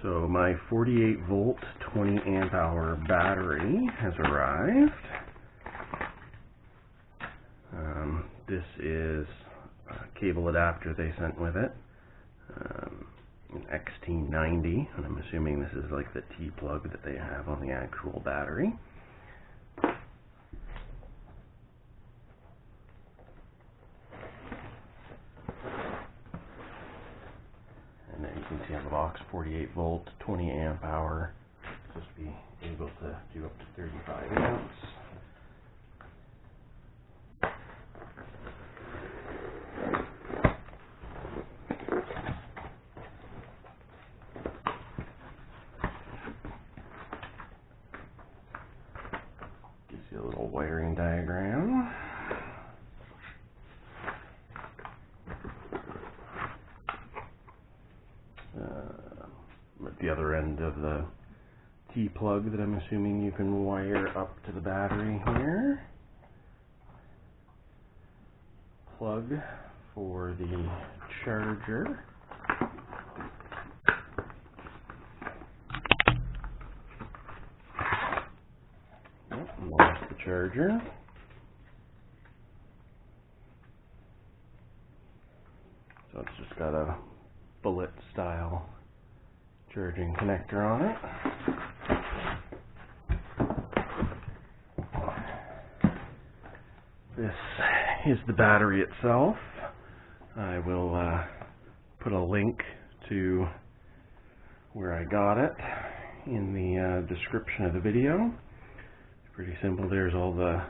So my 48 volt 20 amp hour battery has arrived. This is a cable adapter they sent with it, an XT90, and I'm assuming this is like the T-plug that they have on the actual battery. And then you can see on the box, 48 volt, 20 amp hour, supposed to be able to do up to 35 amps. Gives you a little wiring diagram. At the other end of the T-plug that I'm assuming you can wire up to the battery here. Plug for the charger. Lost the charger. So it's just got a bullet style charging connector on it. This is the battery itself. I will put a link to where I got it in the description of the video. It's pretty simple. There's all the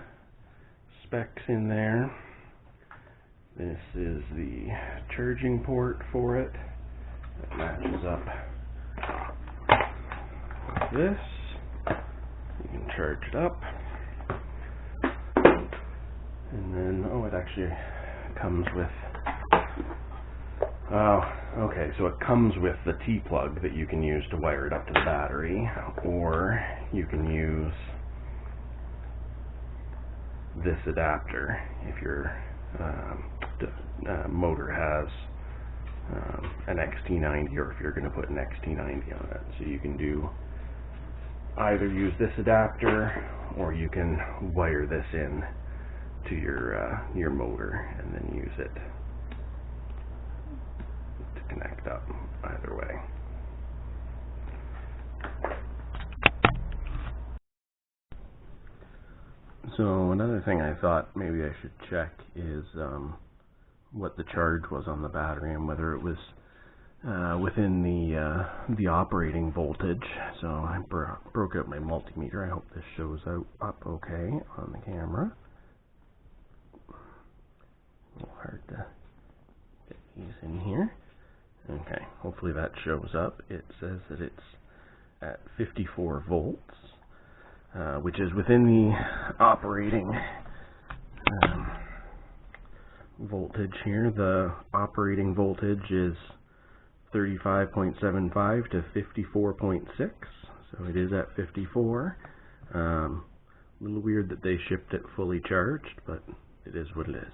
specs in there. This is the charging port for it. It matches up like this. You can charge it up. And then, oh, it actually comes with, oh, okay, so it comes with the T-plug that you can use to wire it up to the battery, or you can use this adapter if your motor has an XT90, or if you're going to put an XT90 on it. So you can do either use this adapter, or you can wire this in to your motor and then use it to connect up either way. So another thing I thought maybe I should check is what the charge was on the battery and whether it was within the operating voltage. So I broke out my multimeter. I hope this shows up okay on the camera. A little hard to get these in here. Okay, hopefully that shows up. It says that it's at 54 volts, which is within the operating voltage here. The operating voltage is 35.75 to 54.6, so it is at 54. A little weird that they shipped it fully charged, but it is what it is.